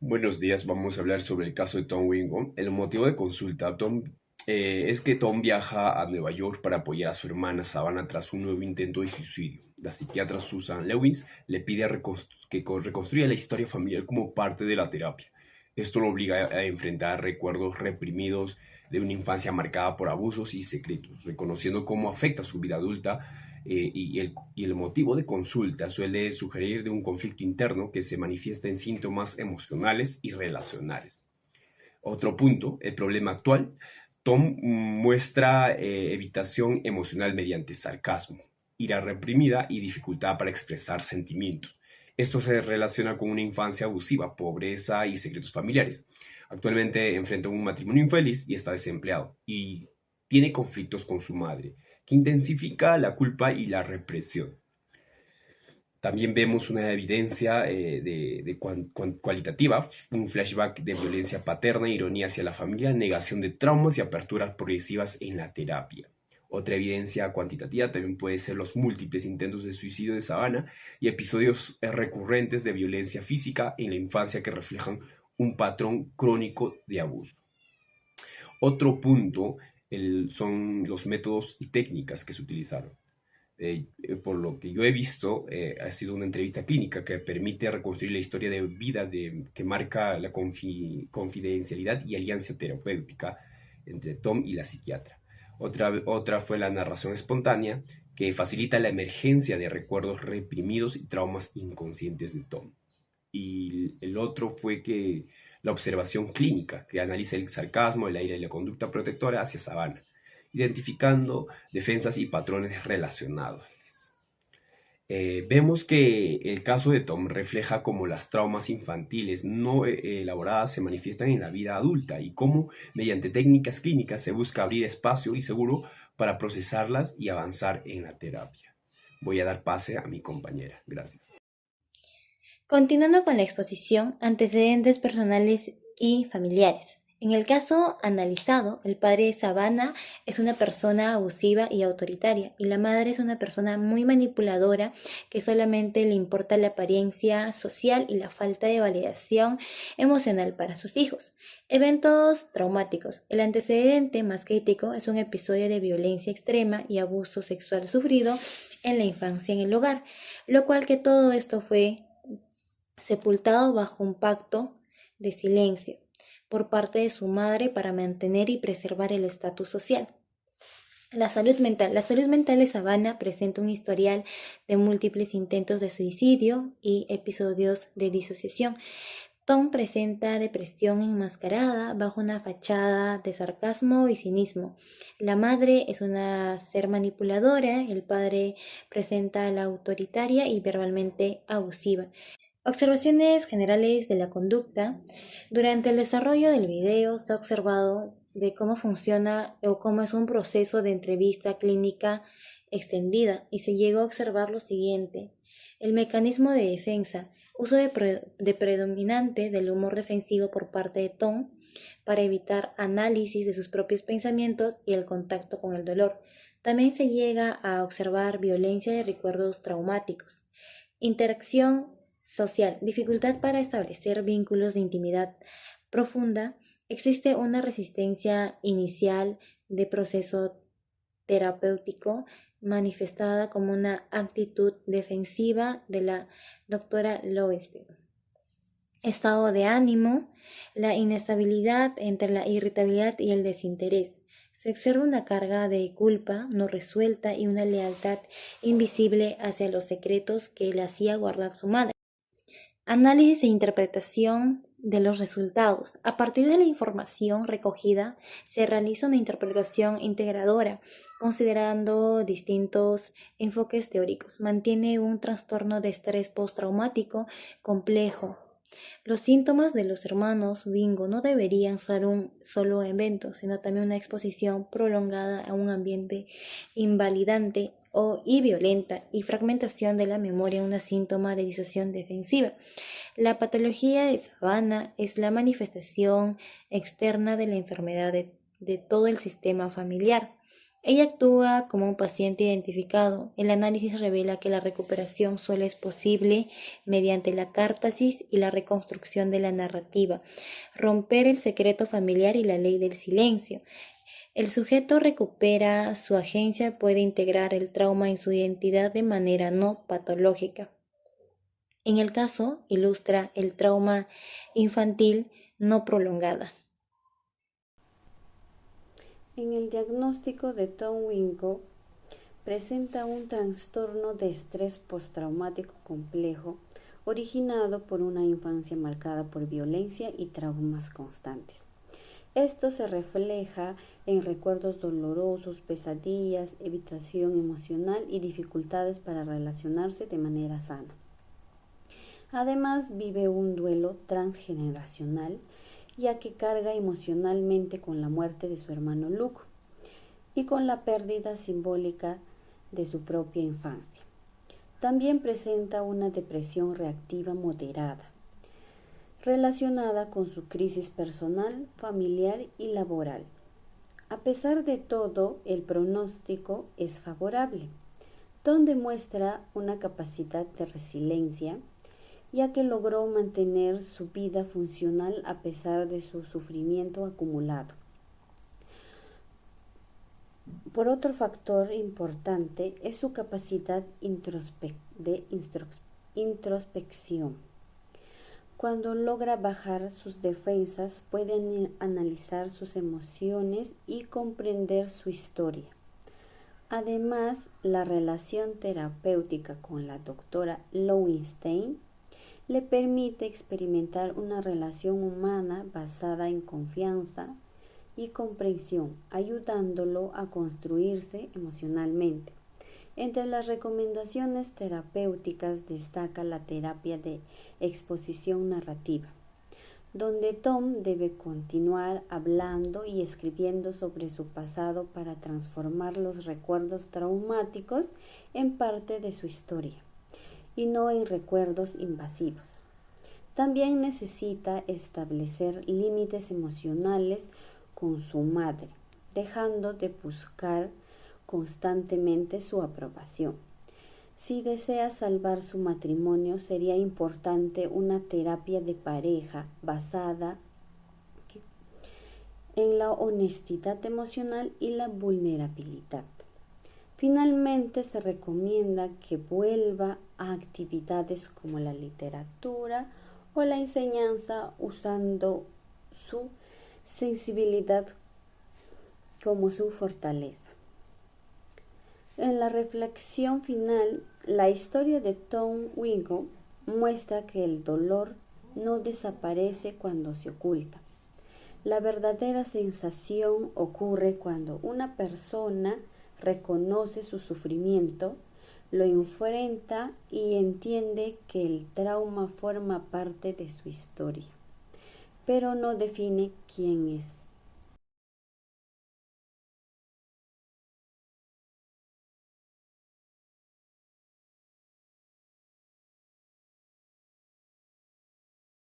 Buenos días, vamos a hablar sobre el caso de Tom Wingo. El motivo de consulta, es que Tom viaja a Nueva York para apoyar a su hermana Savannah tras un nuevo intento de suicidio. La psiquiatra Susan Lewis le pide reconstruya la historia familiar como parte de la terapia. Esto lo obliga a enfrentar recuerdos reprimidos de una infancia marcada por abusos y secretos, reconociendo cómo afecta su vida adulta. Y el motivo de consulta suele sugerir de un conflicto interno que se manifiesta en síntomas emocionales y relacionales. Otro punto, el problema actual. Tom muestra evitación emocional mediante sarcasmo, ira reprimida y dificultad para expresar sentimientos. Esto se relaciona con una infancia abusiva, pobreza y secretos familiares. Actualmente enfrenta un matrimonio infeliz y está desempleado. Y tiene conflictos con su madre, que intensifica la culpa y la represión. También vemos una evidencia cualitativa, un flashback de violencia paterna, ironía hacia la familia, negación de traumas y aperturas progresivas en la terapia. Otra evidencia cuantitativa también puede ser los múltiples intentos de suicidio de Savannah y episodios recurrentes de violencia física en la infancia que reflejan un patrón crónico de abuso. Otro punto son los métodos y técnicas que se utilizaron. Por lo que yo he visto, ha sido una entrevista clínica que permite reconstruir la historia de vida que marca la confidencialidad y alianza terapéutica entre Tom y la psiquiatra. Otra fue la narración espontánea, que facilita la emergencia de recuerdos reprimidos y traumas inconscientes de Tom. Y el otro fue que la observación clínica, que analiza el sarcasmo, el aire y la conducta protectora hacia Savannah, identificando defensas y patrones relacionados. Vemos que el caso de Tom refleja cómo las traumas infantiles no elaboradas se manifiestan en la vida adulta y cómo mediante técnicas clínicas se busca abrir espacio y seguro para procesarlas y avanzar en la terapia. Voy a dar pase a mi compañera. Gracias. Continuando con la exposición, antecedentes personales y familiares. En el caso analizado, el padre de Savannah es una persona abusiva y autoritaria, y la madre es una persona muy manipuladora que solamente le importa la apariencia social y la falta de validación emocional para sus hijos. Eventos traumáticos. El antecedente más crítico es un episodio de violencia extrema y abuso sexual sufrido en la infancia en el hogar, lo cual que todo esto fue sepultado bajo un pacto de silencio por parte de su madre para mantener y preservar el estatus social. La salud mental. La salud mental de Savannah presenta un historial de múltiples intentos de suicidio y episodios de disociación. Tom presenta depresión enmascarada bajo una fachada de sarcasmo y cinismo. La madre es una ser manipuladora, el padre presenta la autoritaria y verbalmente abusiva. Observaciones generales de la conducta. Durante el desarrollo del video se ha observado de cómo funciona o cómo es un proceso de entrevista clínica extendida y se llegó a observar lo siguiente. El mecanismo de defensa, uso de predominante del humor defensivo por parte de Tom para evitar análisis de sus propios pensamientos y el contacto con el dolor. También se llega a observar violencia de recuerdos traumáticos. Interacción social, dificultad para establecer vínculos de intimidad profunda. Existe una resistencia inicial de proceso terapéutico manifestada como una actitud defensiva de la doctora Lowenstein. Estado de ánimo, la inestabilidad entre la irritabilidad y el desinterés. Se observa una carga de culpa no resuelta y una lealtad invisible hacia los secretos que le hacía guardar su madre. Análisis e interpretación de los resultados. A partir de la información recogida, se realiza una interpretación integradora, considerando distintos enfoques teóricos. Mantiene un trastorno de estrés postraumático complejo. Los síntomas de los hermanos Bingo no deberían ser un solo evento, sino también una exposición prolongada a un ambiente invalidante y violenta y fragmentación de la memoria, una síntoma de disociación defensiva. La patología de Savannah es la manifestación externa de la enfermedad de de todo el sistema familiar. Ella actúa como un paciente identificado. El análisis revela que la recuperación solo es posible mediante la catarsis y la reconstrucción de la narrativa, romper el secreto familiar y la ley del silencio. El sujeto recupera su agencia, puede integrar el trauma en su identidad de manera no patológica. En el caso, ilustra el trauma infantil no prolongada. En el diagnóstico de Tom Wingo, presenta un trastorno de estrés postraumático complejo originado por una infancia marcada por violencia y traumas constantes. Esto se refleja en recuerdos dolorosos, pesadillas, evitación emocional y dificultades para relacionarse de manera sana. Además, vive un duelo transgeneracional, ya que carga emocionalmente con la muerte de su hermano Luke y con la pérdida simbólica de su propia infancia. También presenta una depresión reactiva moderada, relacionada con su crisis personal, familiar y laboral. A pesar de todo, el pronóstico es favorable, donde muestra una capacidad de resiliencia, ya que logró mantener su vida funcional a pesar de su sufrimiento acumulado. Por otro factor importante es su capacidad de introspección. Cuando logra bajar sus defensas, puede analizar sus emociones y comprender su historia. Además, la relación terapéutica con la doctora Lowenstein le permite experimentar una relación humana basada en confianza y comprensión, ayudándolo a construirse emocionalmente. Entre las recomendaciones terapéuticas destaca la terapia de exposición narrativa, donde Tom debe continuar hablando y escribiendo sobre su pasado para transformar los recuerdos traumáticos en parte de su historia y no en recuerdos invasivos. También necesita establecer límites emocionales con su madre, dejando de buscar constantemente su aprobación. Si desea salvar su matrimonio, sería importante una terapia de pareja basada en la honestidad emocional y la vulnerabilidad. Finalmente, se recomienda que vuelva a actividades como la literatura o la enseñanza, usando su sensibilidad como su fortaleza. En la reflexión final, la historia de Tom Wingo muestra que el dolor no desaparece cuando se oculta. La verdadera sensación ocurre cuando una persona reconoce su sufrimiento, lo enfrenta y entiende que el trauma forma parte de su historia, pero no define quién es.